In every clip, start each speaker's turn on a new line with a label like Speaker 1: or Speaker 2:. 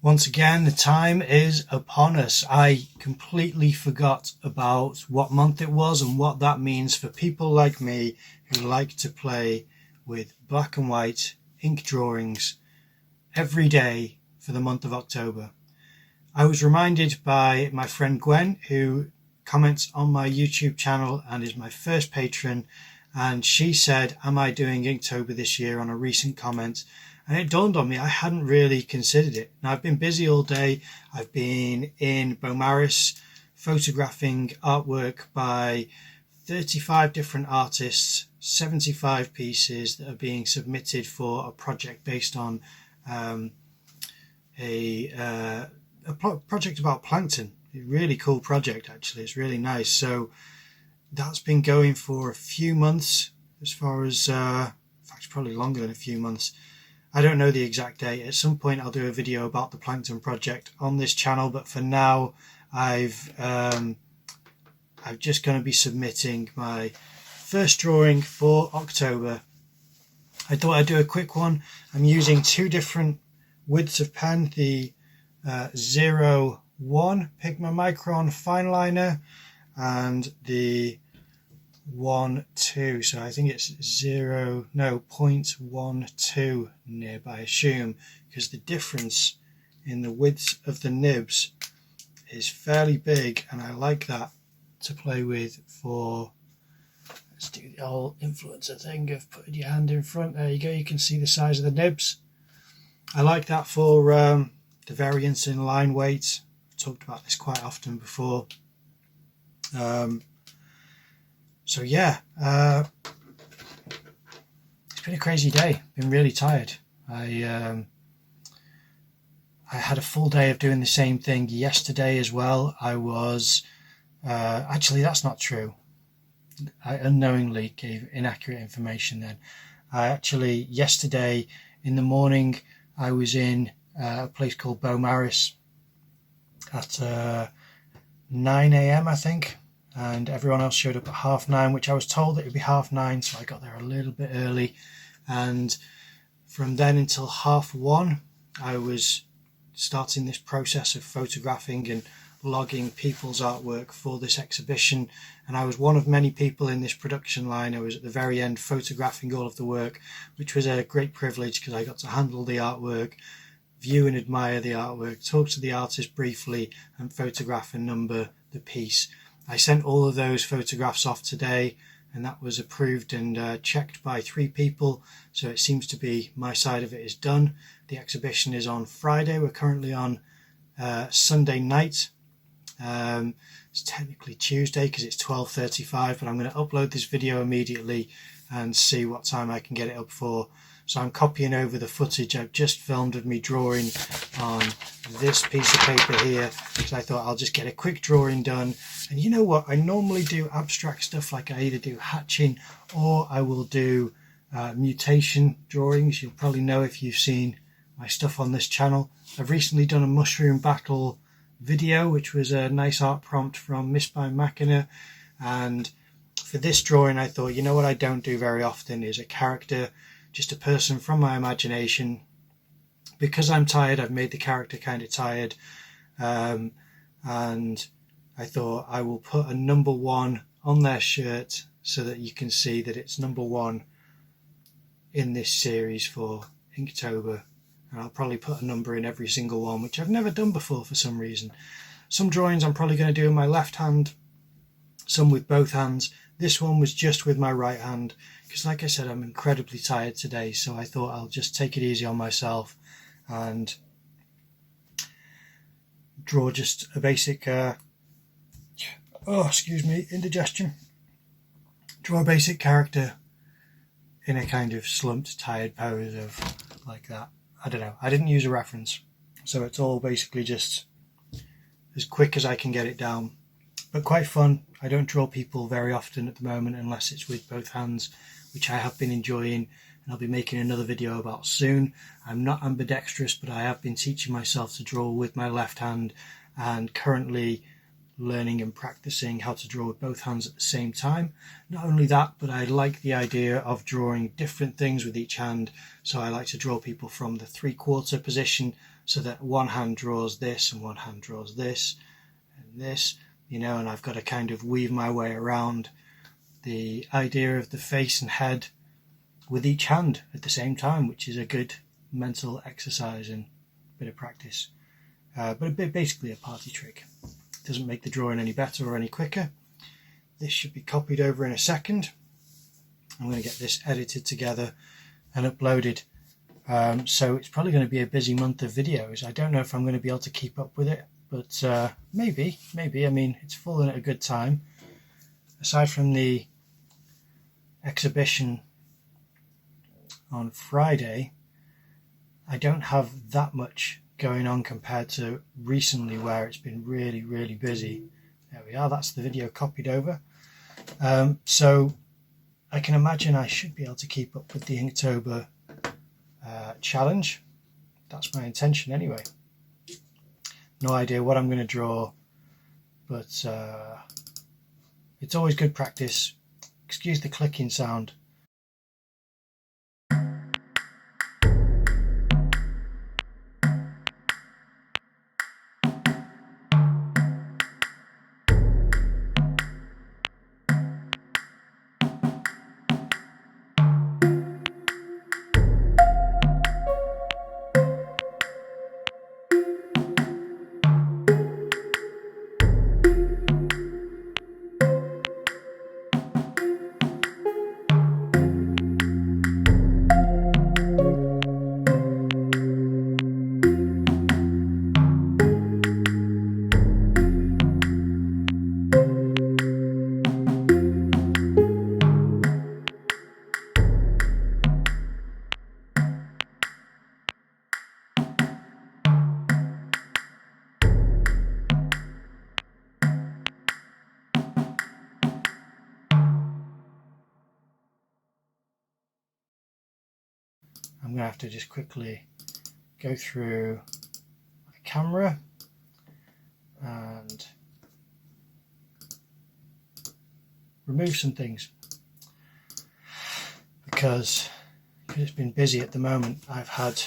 Speaker 1: Once again, the time is upon us. I completely forgot about what month it was and what that means for people like me who like to play with black and white ink drawings every day for the month of October. I was reminded by my friend Gwen, who comments on my YouTube channel and is my first patron, and she said, am I doing Inktober this year, on a recent comment. And it dawned on me, I hadn't really considered it. Now, I've been busy all day. I've been in Beaumaris photographing artwork by 35 different artists, 75 pieces that are being submitted for a project based on a project about plankton. A really cool project, actually. It's really nice. So that's been going for a few months, as far as, in fact, probably longer than a few months. I don't know the exact date. At some point I'll do a video about the plankton project on this channel, but for now I'm just going to be submitting my first drawing for October. I thought I'd do a quick one. I'm using two different widths of pen, the 01 Pigma Micron fine liner and the 1.2, so I think it's 0.12 nib, I assume, because the difference in the width of the nibs is fairly big, and I like that to play with for, let's do the whole influencer thing of putting your hand in front. There you go, you can see the size of the nibs. I like that for the variance in line weight. I've talked about this quite often before. So yeah, it's been a crazy day. Been really tired. I had a full day of doing the same thing yesterday as well. I was actually, that's not true. I unknowingly gave inaccurate information then. Yesterday in the morning I was in a place called Beaumaris at 9 a.m. I think, and everyone else showed up at 9:30, which I was told that it would be 9:30, so I got there a little bit early. And from then until 1:30 I was starting this process of photographing and logging people's artwork for this exhibition, and I was one of many people in this production line. I was at the very end photographing all of the work, which was a great privilege because I got to handle the artwork, view and admire the artwork, talk to the artist briefly, and photograph and number the piece. I sent all of those photographs off today, and that was approved and checked by 3 people, so it seems to be my side of it is done. The exhibition is on Friday. We're currently on Sunday night. It's technically Tuesday because it's 12:35, but I'm going to upload this video immediately and see what time I can get it up for. So I'm copying over the footage I've just filmed of me drawing on this piece of paper here, because I thought I'll just get a quick drawing done. And you know what, I normally do abstract stuff, like I either do hatching or I will do mutation drawings. You'll probably know if you've seen my stuff on this channel. I've recently done a mushroom battle video, which was a nice art prompt from Miss by Machina, and for this drawing I thought, you know what I don't do very often is a character, just a person from my imagination. Because I'm tired, I've made the character kind of tired, and I thought I will put a number 1 on their shirt so that you can see that it's number 1 in this series for Inktober. And I'll probably put a number in every single one, which I've never done before for some reason. Some drawings I'm probably going to do in my left hand, some with both hands. This one was just with my right hand, because like I said, I'm incredibly tired today, so I thought I'll just take it easy on myself and draw just a basic, indigestion. Draw a basic character in a kind of slumped, tired pose of like that. I don't know, I didn't use a reference, so it's all basically just as quick as I can get it down, but quite fun. I don't draw people very often at the moment unless it's with both hands, which I have been enjoying, and I'll be making another video about soon. I'm not ambidextrous, but I have been teaching myself to draw with my left hand, and currently learning and practicing how to draw with both hands at the same time. Not only that, but I like the idea of drawing different things with each hand. So I like to draw people from the 3/4 position, so that one hand draws this and one hand draws this and this, you know, and I've got to kind of weave my way around the idea of the face and head with each hand at the same time, which is a good mental exercise and bit of practice. But basically a party trick. It doesn't make the drawing any better or any quicker. This should be copied over in a second. I'm going to get this edited together and uploaded. So it's probably going to be a busy month of videos. I don't know if I'm going to be able to keep up with it, but maybe. I mean, it's fallen at a good time. Aside from the exhibition on Friday, I don't have that much going on compared to recently, where it's been really, really busy. There we are, that's the video copied over. So I can imagine I should be able to keep up with the Inktober challenge. That's my intention anyway. No idea what I'm going to draw, but it's always good practice. Excuse the clicking sound. I'm going to have to just quickly go through my camera and remove some things, because it's been busy at the moment. I've had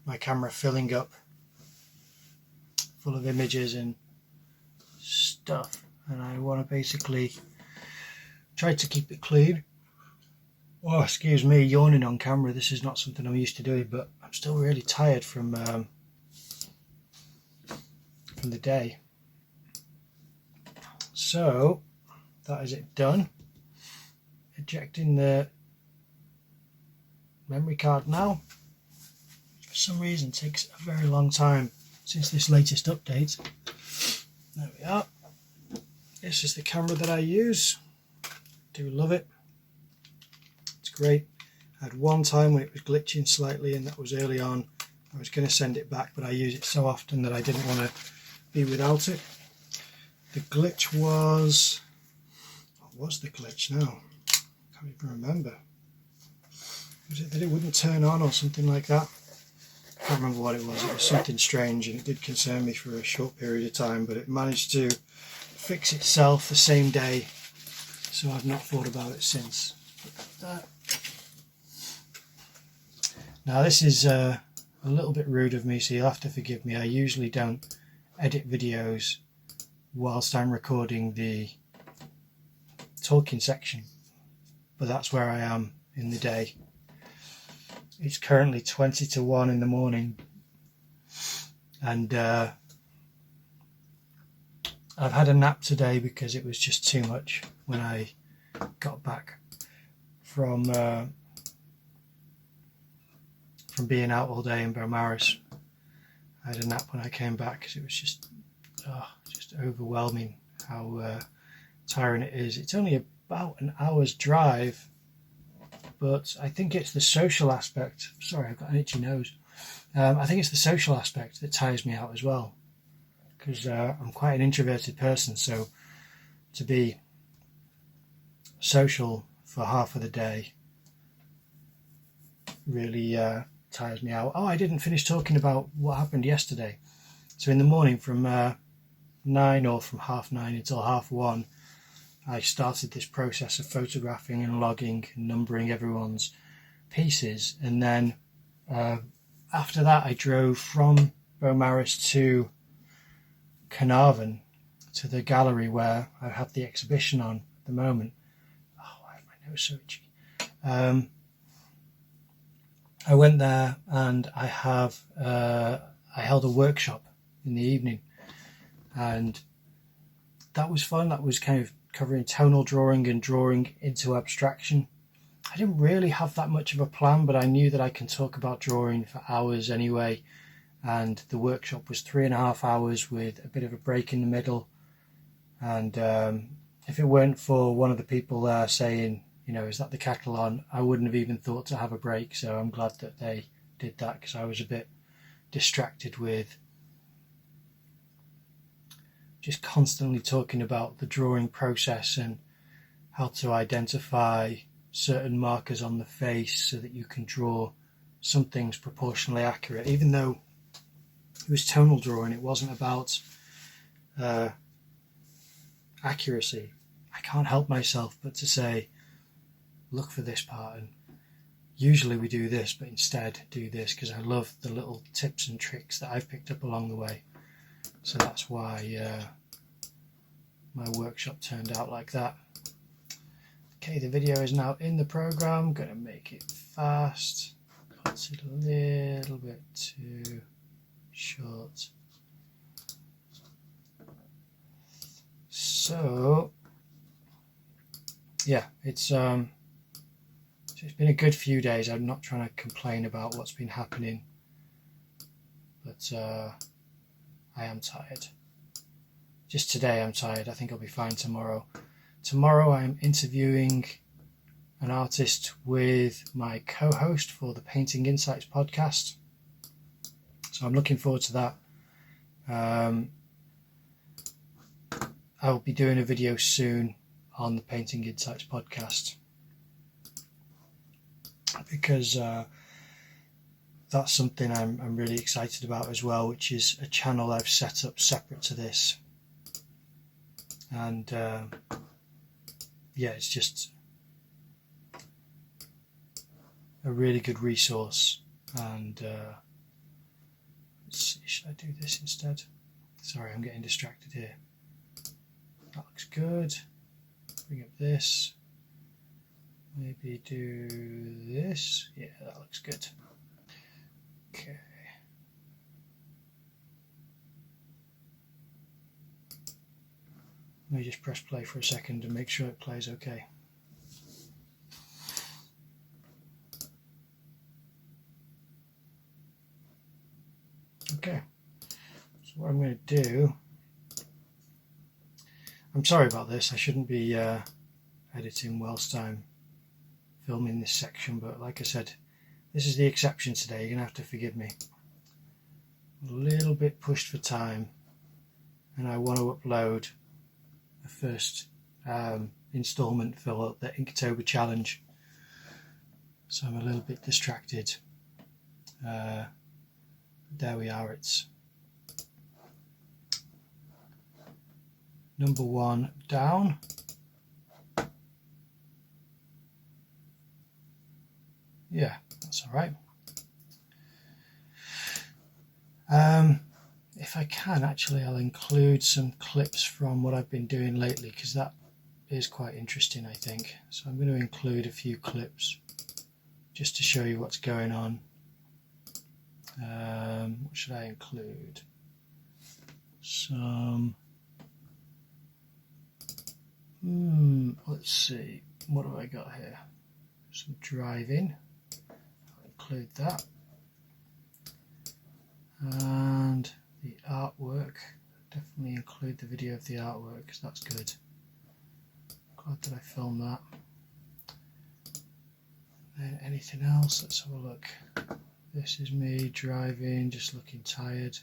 Speaker 1: my camera filling up full of images and stuff, and I want to basically try to keep it clean. Oh, excuse me, yawning on camera. This is not something I'm used to doing, but I'm still really tired from the day. So that is it done. Ejecting the memory card now. For some reason, it takes a very long time since this latest update. There we are. This is the camera that I use. Do love it. Great. I had one time when it was glitching slightly, and that was early on. I was going to send it back, but I use it so often that I didn't want to be without it. The glitch was... What was the glitch now? I can't even remember. Was it that it wouldn't turn on or something like that? I can't remember what it was. It was something strange, and it did concern me for a short period of time, but it managed to fix itself the same day, so I've not thought about it since. Now this is a little bit rude of me, so you'll have to forgive me. I usually don't edit videos whilst I'm recording the talking section, but that's where I am in the day. It's currently 20 to 1 in the morning, and I've had a nap today because it was just too much when I got back from being out all day in Beaumaris. I had a nap when I came back because it was just overwhelming how tiring it is. It's only about an hour's drive, but I think it's the social aspect. Sorry, I've got an itchy nose. I think it's the social aspect that tires me out as well, because I'm quite an introverted person, so to be social for half of the day really tires me out. Oh, I didn't finish talking about what happened yesterday. So in the morning from 9 9 or from 9:30 until 1:30, I started this process of photographing and logging and numbering everyone's pieces. And then after that, I drove from Beaumaris to Carnarvon, to the gallery where I have the exhibition on at the moment. Oh, why is my nose so itchy? I went there and I held a workshop in the evening, and that was fun. That was kind of covering tonal drawing and drawing into abstraction. I didn't really have that much of a plan, but I knew that I can talk about drawing for hours anyway, and the workshop was 3.5 hours with a bit of a break in the middle. And if it weren't for one of the people there saying, you know, is that the kettle on, I wouldn't have even thought to have a break. So I'm glad that they did that, because I was a bit distracted with just constantly talking about the drawing process and how to identify certain markers on the face so that you can draw some things proportionally accurate. Even though it was tonal drawing, it wasn't about accuracy. I can't help myself but to say, look for this pattern. Usually we do this, but instead do this, because I love the little tips and tricks that I've picked up along the way. So that's why my workshop turned out like that. Okay, the video is now in the program. I'm going to make it fast. Cut it a little bit too short. So yeah, it's been a good few days. I'm not trying to complain about what's been happening, but I am tired. Just today I'm tired. I think I'll be fine tomorrow. Tomorrow I'm interviewing an artist with my co-host for the Painting Insights podcast. So I'm looking forward to that. I'll be doing a video soon on the Painting Insights podcast, because that's something I'm really excited about as well, which is a channel I've set up separate to this. And yeah, it's just a really good resource. And let's see, should I do this instead? Sorry, I'm getting distracted here. That looks good. Bring up this. Maybe do this. Yeah, that looks good. Okay. Let me just press play for a second and make sure it plays okay. Okay. So what I'm going to do, I'm sorry about this. I shouldn't be editing whilst I'm filming this section, but like I said, this is the exception today. You're going to have to forgive me. A little bit pushed for time, and I want to upload the first instalment for the Inktober challenge, so I'm a little bit distracted. There we are, it's number 1 down. Yeah, that's all right. If I can, actually, I'll include some clips from what I've been doing lately, because that is quite interesting, I think. So I'm going to include a few clips just to show you what's going on. What should I include? Some... let's see, what have I got here? Some driving. I'll include that. And the artwork. Definitely include the video of the artwork, because that's good. Glad that I filmed that. And anything else? Let's have a look. This is me driving, just looking tired.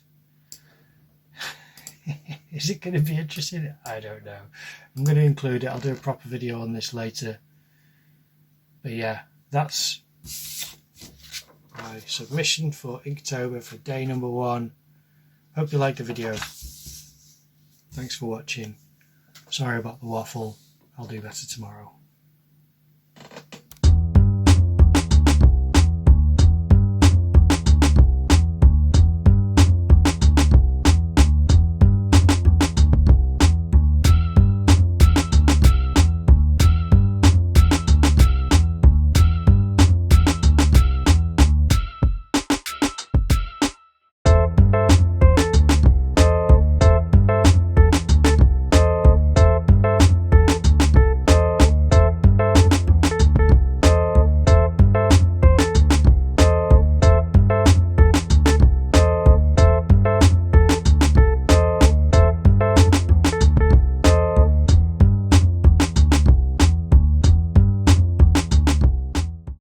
Speaker 1: Is it going to be interesting? I don't know. I'm going to include it. I'll do a proper video on this later. But yeah, that's my submission for Inktober for day number 1. Hope you liked the video. Thanks for watching. Sorry about the waffle. I'll do better tomorrow.